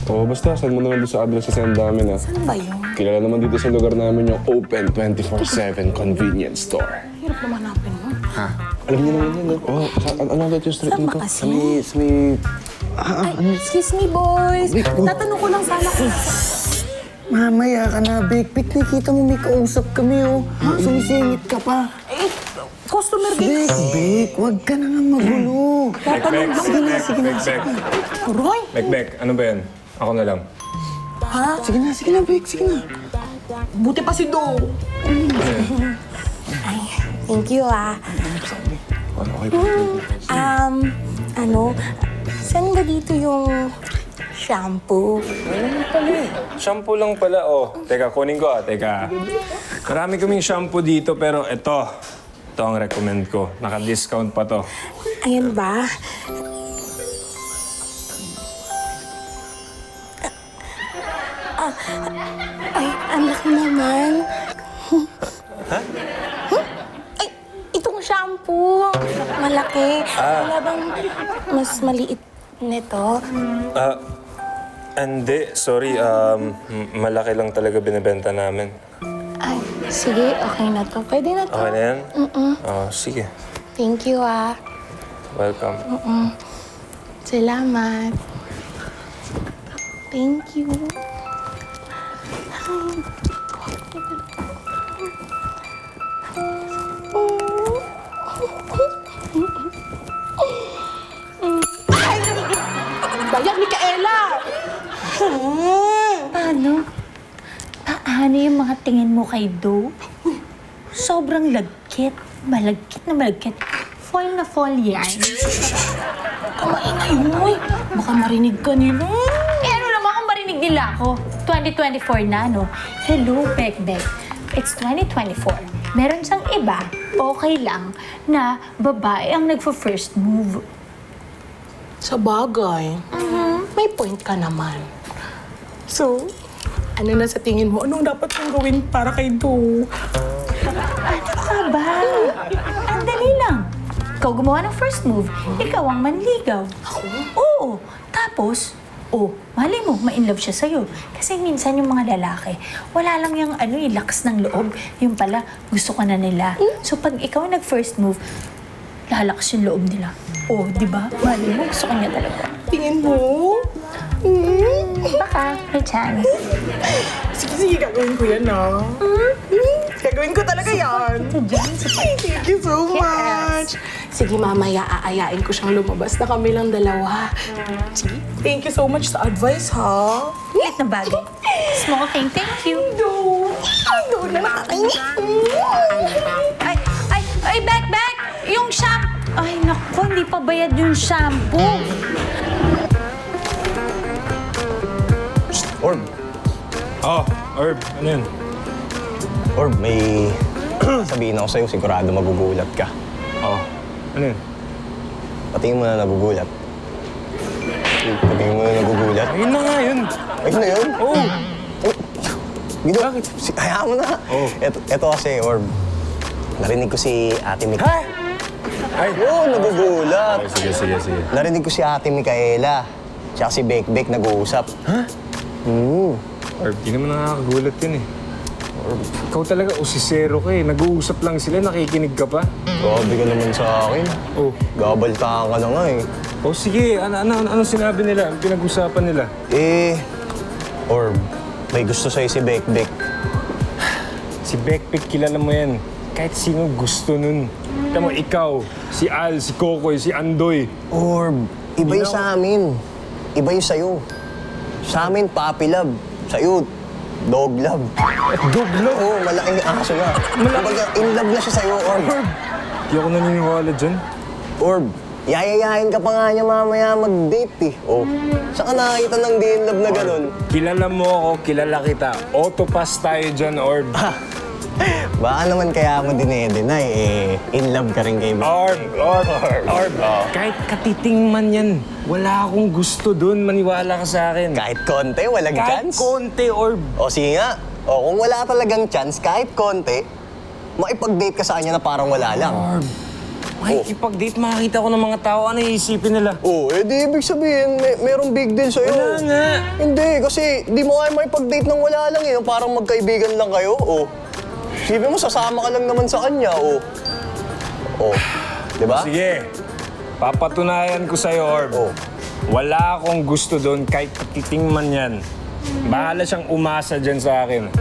Oo, basta send mo naman doon sa address sa send namin, ha? Saan ba yun? Kilala naman dito sa lugar namin yung Open 24/7 Convenience Store. Hirap naman hanapin mo. Ha? Alam niyo naman yun, no? Oo, ano ulit yung street Saan ba nito? kasi? May... Excuse me, boys. Tatanong ko lang sana kung... Mamaya ka na, Bek. Nakita mo may kausap kami, oh. Sumisingit ka pa. Eh, customer din. Bek, wag ka na nga magulo. Tatanong lang. Roy? Bek, ano ba yan? Ako na lang. Ha? Sige na, Bek. Sige na. Buti pa si Do. Ay, thank you, ah. Saan ba dito yung shampoo? Shampoo lang pala, oh. Teka, kunin ko, teka. Marami kaming shampoo dito, pero ito ang recommend ko. Naka-discount pa to. Ayan ba? Ay, ang laki naman. Ha? Ay, itong shampoo. Malaki. Wala bang mas maliit nito? Hindi. Sorry. Malaki lang talaga binibenta namin. Ay, sige. Okay na to. Pwede na to. Okay na yan? Sige. Thank you, ah. Welcome. Salamat. Thank you. Bayan, Micaela! Paano? Paano yung mga tingin mo kay Do? Sobrang lagkit. Malagkit na malagkit. Fall na fall yan. Kamaingay mo eh. Baka marinig ka nila. Eh ano naman kung marinig nila ako? 2024 na, no? Hello, Bekbek. It's 2024. Meron siyang iba, okay lang, na babae ang nagfa-first move. Sa bagay. May point ka naman. So, ano na sa tingin mo? Anong dapat kong gawin para kay Do? Ano ka ba? Ang dali lang. Ikaw gumawa ng first move, ikaw ang manligaw. Ako? Oo. Tapos, mali mo, ma-inlove siya sa'yo. Kasi minsan yung mga lalaki, wala lang yung lakas ng loob. Yung pala, gusto ka na nila. So pag ikaw nag-first move, lalakas yung loob nila. Di ba? Mali mo, gusto ka niya talaga. Tingin mo? Baka, may chance. Sige, gagawin ko yan, ah. Gagawin ko talaga yan. Thank you so much. Sige, mamaya aayain ko siyang lumabas na kami lang dalawa. Sige, thank you so much sa advice, ha? Liit na bagay. Small thing, thank you. Do na nakakainis. Ay, back! Yung shampoo! Ay, naku, hindi pa bayad yung shampoo. Orb, Herb, ano yun? Orb, may sabihin ako sa'yo, sigurado magugulat ka. Ano yun? Patingin mo na nagugulat. Patingin mo na nagugulat. Ayun na nga yun. Ayun na yun? Oo. Gino, hayaan mo na. Oo. Ito kasi, Orb, narinig ko si Ate Mik... Ay! Oo, nagugulat. Sige. Narinig ko si Ate Micaela. Tsaka si Bekbek nag-uusap. Ha? Orb, Di naman nakakagulat yun eh. Ikaw talaga, usisero ka eh. Nag-uusap lang sila, nakikinig ka pa. grabe ka naman sa akin. Oh. Gabaltaan ka na nga eh. Sige, ano sinabi nila? Ang pinag-usapan nila? Orb, may gusto sa'yo si Bekbek. Si Bekbek, kilala mo yan. Kahit sino gusto nun. Tama, ikaw, si Al, si Kokoy, si Andoy. Orb, iba yung sa amin. Iba yung sa'yo. Sa amin, puppy love. Sa'yo, dog love. Dog love? Oo, malaking aso na. Kumbaga, in love na siya sa'yo, Orb. Di ako naniniwala dyan. Orb, yayayain ka pa nga niya mamaya mag-date eh. Saan ka nakakita ng di in love na ganun? Kilala mo ako, kilala kita. Autopass tayo dyan, Orb. Baka naman kaya mo dinedeny in love ka rin kay Bekbek. Orb. Kahit katiting man yan, wala akong gusto dun. Maniwala ka sa akin. Kahit konti, walang Kahit chance. konti, Orb. O sige nga. O kung wala talagang chance, kahit konti, makipag-date ka sa kanya na parang wala lang. Orb, makikipag-date, makakita ko ng mga tao, ano iisipin nila? Oh, eh di ibig sabihin, merong big deal sa'yo. Wala nga. Hindi, kasi di mo kaya makipag-date ng wala lang eh. Parang magkaibigan lang kayo, oh. Isipin mo, sasama ka lang naman sa kanya, oh. Oh, di ba? Sige, papatunayan ko sa'yo, Orb. Oh. Wala akong gusto doon kahit titing man yan. Bahala siyang umasa dyan sa akin.